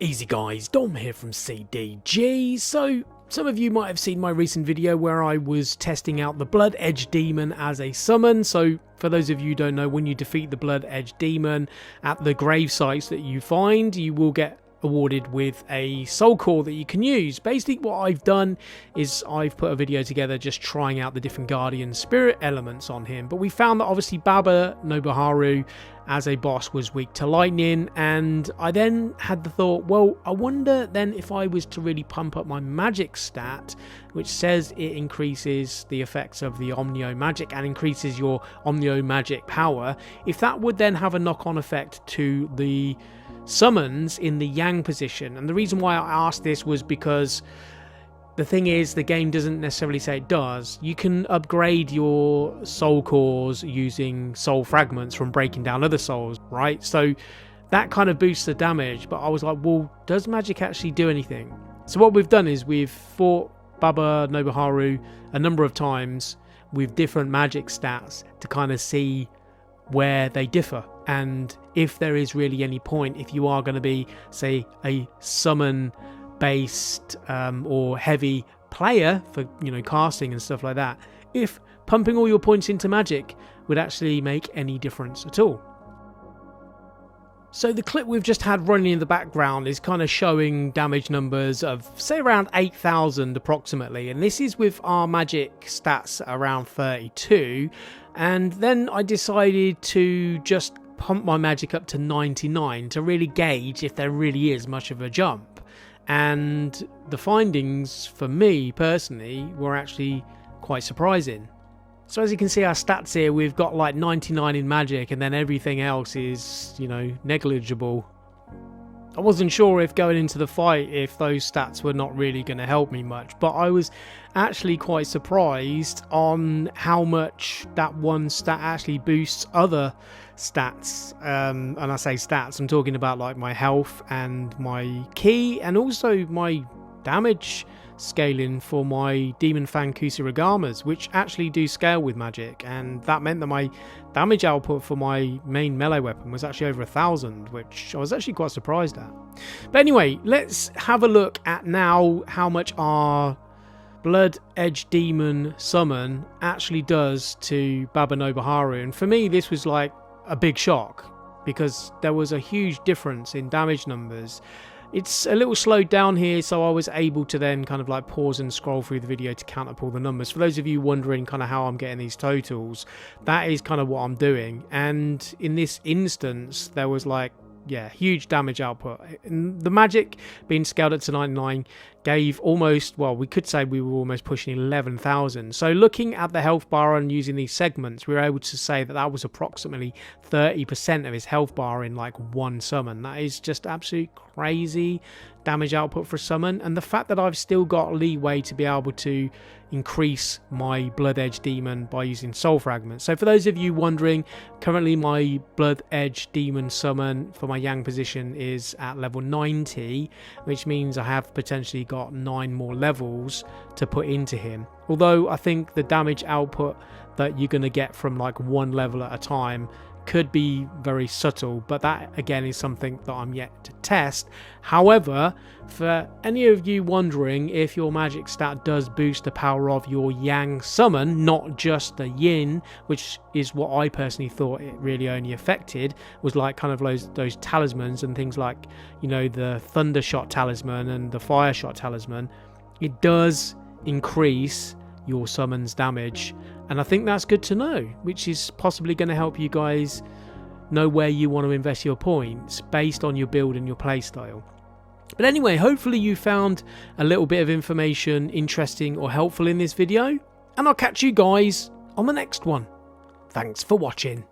Easy guys, Dom here from CDG. So, some of you might have seen my recent video where I was testing out the Bloodedge demon as a summon. So, for those of you who don't know, when you defeat the Bloodedge demon at the grave sites that you find, you will get awarded with a soul core that you can use. Basically what I've done is I've put a video together just trying out the different guardian spirit elements on him, but we found that obviously Baba Nobuharu as a boss was weak to lightning, and I then had the thought, well, I wonder then if I was to really pump up my magic stat, which says it increases the effects of the Nioh magic and increases your Nioh magic power, if that would then have a knock-on effect to the summons in the yang position. And the reason why I asked this was because the thing is, the game doesn't necessarily say it does. You can upgrade your soul cores using soul fragments from breaking down other souls, right? So that kind of boosts the damage, but I was like, well, does magic actually do anything? So what we've done is we've fought Baba Nobuharu a number of times with different magic stats to kind of see where they differ, and if there is really any point, if you are going to be, say, a summon based or heavy player for, you know, casting and stuff like that, if pumping all your points into magic would actually make any difference at all. So the clip we've just had running in the background is kind of showing damage numbers of, say, around 8,000 approximately, and this is with our magic stats around 32. And then I decided to just pump my magic up to 99 to really gauge if there really is much of a jump. And the findings for me personally were actually quite surprising. So as you can see, our stats here, we've got like 99 in magic, and then everything else is, you know, negligible. I wasn't sure if going into the fight if those stats were not really going to help me much, but I was actually quite surprised on how much that one stat actually boosts other stats. And I say stats, I'm talking about like my health and my ki, and also my damage scaling for my Demon Fang Kusaragamas, which actually do scale with magic, and that meant that my damage output for my main melee weapon was actually over 1,000, which I was actually quite surprised at. But anyway, let's have a look at now how much our Bloodedge demon summon actually does to Baba Nobuharu. And for me, this was like a big shock because there was a huge difference in damage numbers. It's a little slowed down here, so I was able to then kind of like pause and scroll through the video to count up all the numbers. For those of you wondering kind of how I'm getting these totals, that is kind of what I'm doing. And in this instance, there was like, yeah, huge damage output. And the magic being scaled up to 99 gave almost, well, we could say we were almost pushing 11,000. So looking at the health bar and using these segments, we were able to say that that was approximately 30% of his health bar in like one summon. That is just absolutely crazy damage output for a summon, and the fact that I've still got leeway to be able to increase my Bloodedge demon by using soul fragments. So for those of you wondering, currently my Bloodedge demon summon for my yang position is at level 90, which means I have potentially got 9 more levels to put into him. Although I think the damage output that you're going to get from like one level at a time could be very subtle, but that again is something that I'm yet to test. However, for any of you wondering if your magic stat does boost the power of your yang summon, not just the yin, which is what I personally thought it really only affected, was like kind of those talismans and things like, you know, the thunder shot talisman and the fire shot talisman, it does increase your summon's damage, and I think that's good to know, which is possibly going to help you guys know where you want to invest your points based on your build and your playstyle. But anyway, hopefully you found a little bit of information interesting or helpful in this video, and I'll catch you guys on the next one. Thanks for watching.